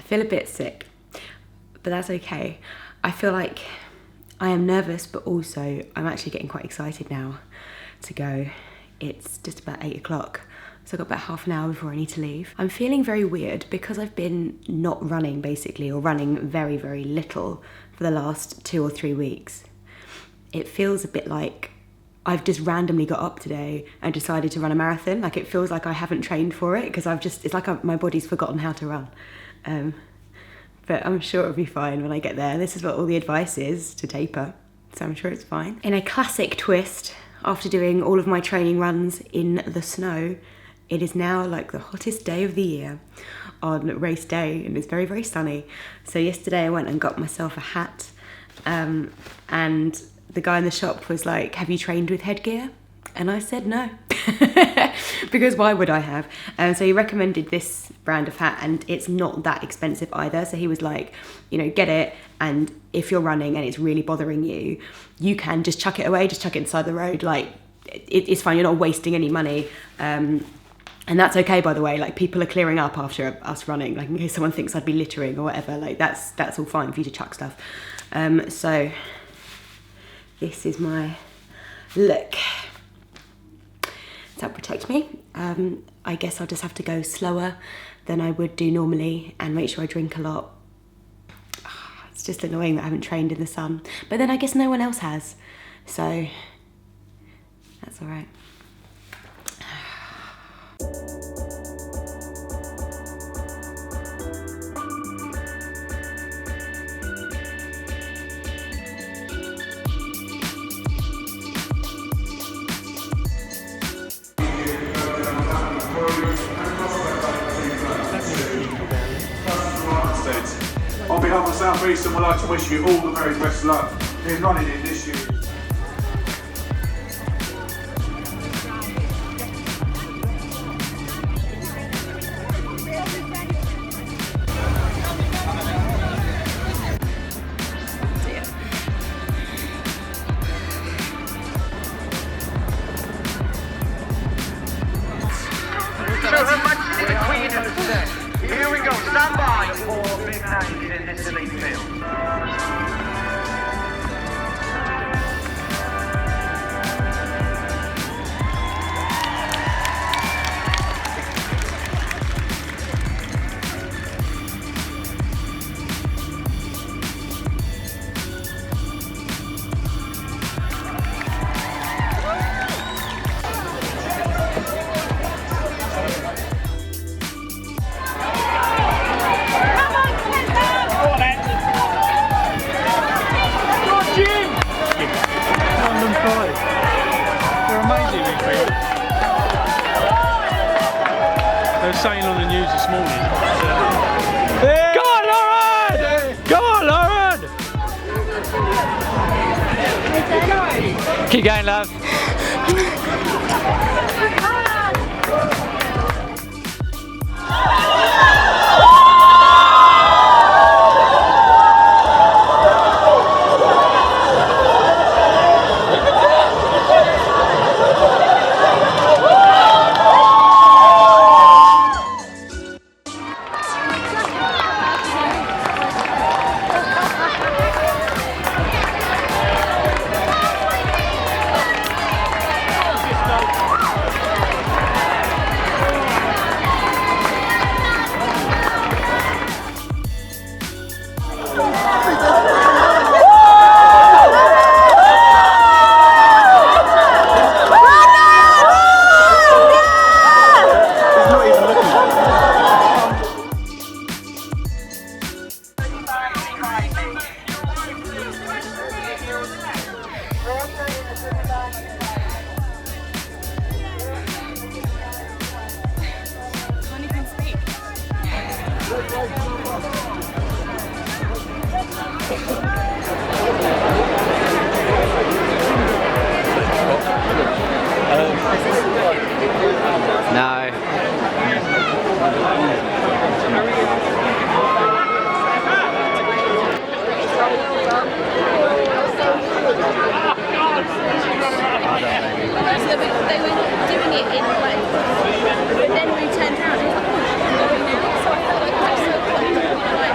feel a bit sick, but that's okay. I feel like I am nervous, but also I'm actually getting quite excited now to go. It's just about 8 o'clock, so I've got about half an hour before I need to leave. I'm feeling very weird because I've been not running basically, or running very, very little for the last 2 or 3 weeks. It feels a bit like I've just randomly got up today and decided to run a marathon. Like, it feels like I haven't trained for it because it's like my body's forgotten how to run. But I'm sure it'll be fine when I get there. This is what all the advice is, to taper, so I'm sure it's fine. In a classic twist, after doing all of my training runs in the snow, it is now like the hottest day of the year on race day, and it's very, very sunny. So yesterday I went and got myself a hat, and the guy in the shop was like, have you trained with headgear? And I said no, because why would I have? So he recommended this brand of hat, and it's not that expensive either. So he was like, you know, get it, and if you're running and it's really bothering you, you can just chuck it away, just chuck it inside the road. Like, it's fine, you're not wasting any money. And that's okay, by the way. Like, people are clearing up after us running, like in case someone thinks I'd be littering or whatever. Like, that's all fine for you to chuck stuff. So this is my look. Does that protect me? I guess I'll just have to go slower than I would do normally and make sure I drink a lot. It's just annoying that I haven't trained in the sun. But then I guess no one else has. So that's all right. On behalf of South Eastern, we'd like to wish you all the very best luck in running in this year. Here we go, stand by for big names in this elite field. They were saying on the news this morning. Go on, Lauren! Go on, Lauren! Keep going, love. No. They were doing it in like, but then we turned around and was like, oh, so I felt like I was so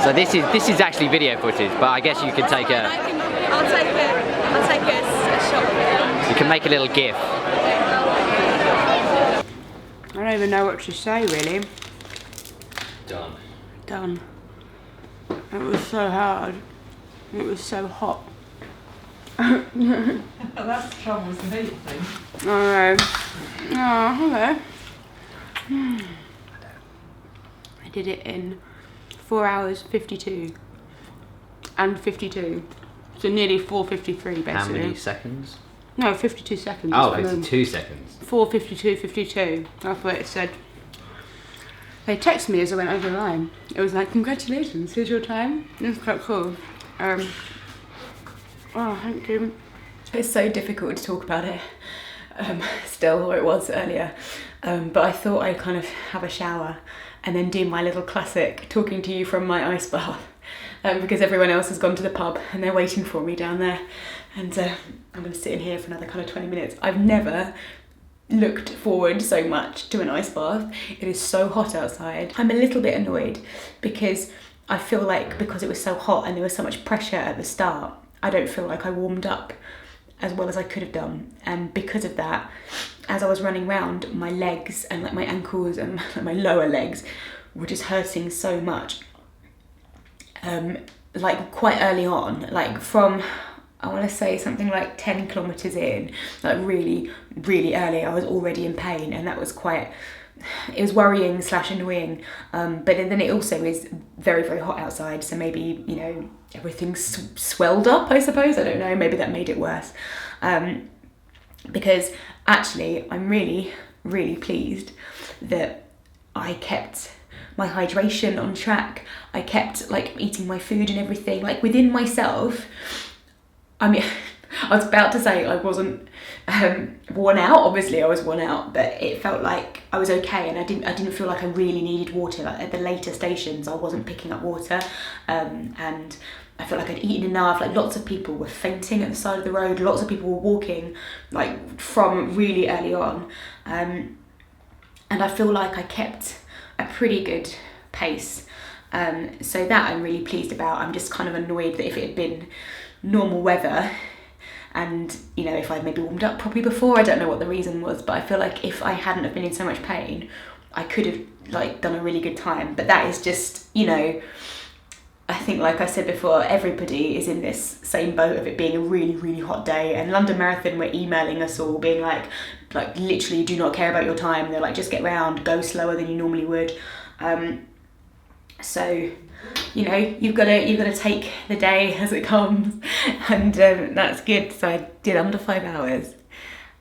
So this is actually video footage, but I guess you can take a. I'll take a shot with it. You can make a little GIF. I don't even know what to say really. Done. It was so hard. It was so hot. That's the trouble with the heat thing. Alright. Oh, hello. I did it in 4 hours 52 and 52. So nearly 4:53 basically. How many seconds? No, 52 seconds. Oh, 52 seconds. 4:52, 52. That's what it said. They texted me as I went over the line. It was like, congratulations, here's your time. It was quite cool. Oh, thank you. It's so difficult to talk about it still, or it was earlier. But I thought I'd kind of have a shower and then do my little classic talking to you from my ice bath. Because everyone else has gone to the pub and they're waiting for me down there. And I'm going to sit in here for another kind of 20 minutes. I've never looked forward so much to an ice bath. It is so hot outside. I'm a little bit annoyed because I feel like because it was so hot and there was so much pressure at the start, I don't feel like I warmed up as well as I could have done. And because of that, as I was running around, my legs and like my ankles and my lower legs were just hurting so much. Like quite early on, like from, I want to say something like 10 kilometers in, like really, really early, I was already in pain, and that was quite, it was worrying / annoying. But then it also is very, very hot outside, so maybe, you know, everything's swelled up, I suppose. I don't know, maybe that made it worse. Because actually, I'm really, really pleased that I kept my hydration on track. I kept like eating my food and everything, like within myself. I mean, I was about to say I wasn't worn out. Obviously I was worn out, but it felt like I was okay, and I didn't feel like I really needed water. Like at the later stations I wasn't picking up water, and I felt like I'd eaten enough. Like lots of people were fainting at the side of the road, lots of people were walking like from really early on, and I feel like I kept a pretty good pace. So that I'm really pleased about. I'm just kind of annoyed that if it had been normal weather and, you know, if I'd maybe warmed up properly before, I don't know what the reason was, but I feel like if I hadn't have been in so much pain, I could have like done a really good time. But that is just, you know, I think like I said before, everybody is in this same boat of it being a really, really hot day. And London Marathon were emailing us all being like literally do not care about your time. They're like, just get round, go slower than you normally would. So, you know, you've got to take the day as it comes, and that's good. So I did under 5 hours.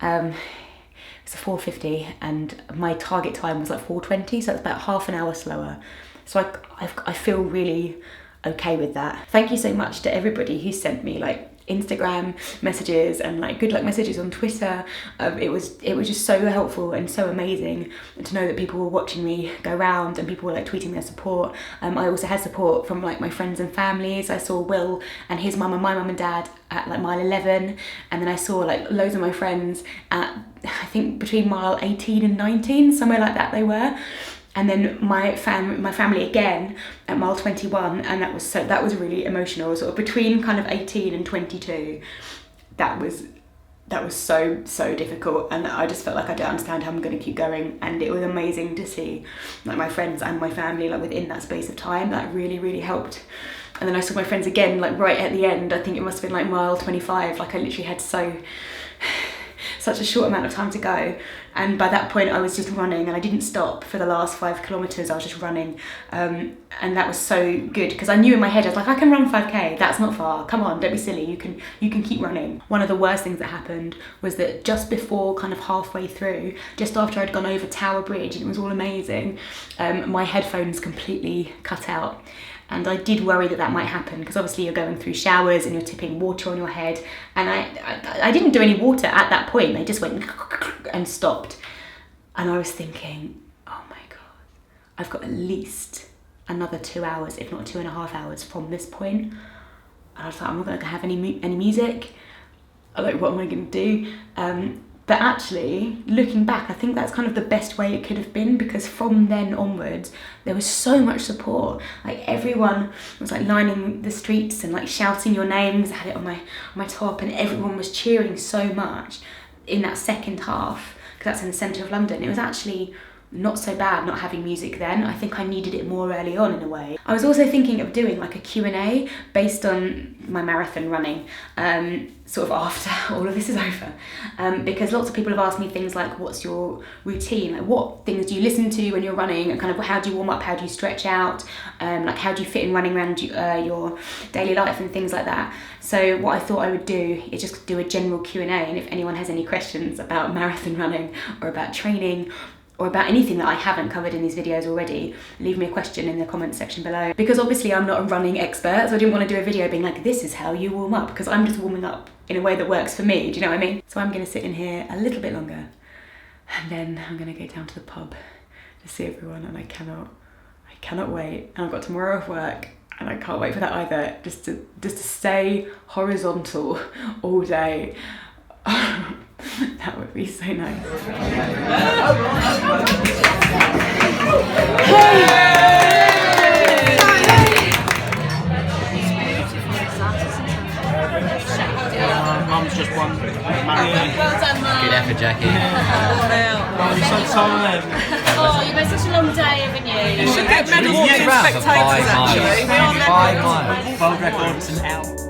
It's a 4:50, and my target time was like 4:20, so it's about half an hour slower. So I feel really okay with that. Thank you so much to everybody who sent me like Instagram messages and like good luck messages on Twitter. It was just so helpful and so amazing to know that people were watching me go round and people were like tweeting their support. I also had support from like my friends and families. I saw Will and his mum and my mum and dad at like mile 11, and then I saw like loads of my friends at, I think between mile 18 and 19, somewhere like that they were. And then my family again at mile 21, and that was really emotional. Sort of between kind of 18 and 22, that was so difficult, and I just felt like I don't understand how I'm going to keep going. And it was amazing to see like my friends and my family like within that space of time. That really, really helped. And then I saw my friends again like right at the end. I think it must have been like mile 25. Like I literally had such a short amount of time to go, and by that point I was just running, and I didn't stop for the last 5 kilometers. I was just running, and that was so good because I knew in my head I was like, I can run 5k, that's not far, come on, don't be silly, you can keep running. One of the worst things that happened was that just before kind of halfway through, just after I'd gone over Tower Bridge and it was all amazing, my headphones completely cut out. And I did worry that might happen because obviously you're going through showers and you're tipping water on your head. And I didn't do any water at that point. They just went and stopped. And I was thinking, oh my God, I've got at least another 2 hours, if not 2.5 hours from this point. And I was like, I'm not going to have any music. I'm like, what am I going to do? But actually, looking back, I think that's kind of the best way it could have been, because from then onwards, there was so much support. Like everyone was like lining the streets and like shouting your names. I had it on my top, and everyone was cheering so much in that second half, because that's in the centre of London. It was actually not so bad not having music then. I think I needed it more early on in a way. I was also thinking of doing like a Q&A based on my marathon running, sort of after all of this is over, because lots of people have asked me things like, what's your routine? Like, what things do you listen to when you're running, and kind of how do you warm up, how do you stretch out, like how do you fit in running around your daily life and things like that. So what I thought I would do is just do a general Q&A, and if anyone has any questions about marathon running or about training or about anything that I haven't covered in these videos already, leave me a question in the comments section below. Because obviously I'm not a running expert, so I didn't want to do a video being like, this is how you warm up, because I'm just warming up in a way that works for me, do you know what I mean? So I'm gonna sit in here a little bit longer, and then I'm gonna go down to the pub to see everyone, and I cannot wait. And I've got tomorrow off work, and I can't wait for that either, just to stay horizontal all day. That would be so nice. Mum's just won. Well done, Mum. Good effort, Jackie. Oh, you're so tired. Oh, you've had such a long day, haven't you? You should get medals Walked for around for spectators, 5 miles. actually. 5 miles. World records and out.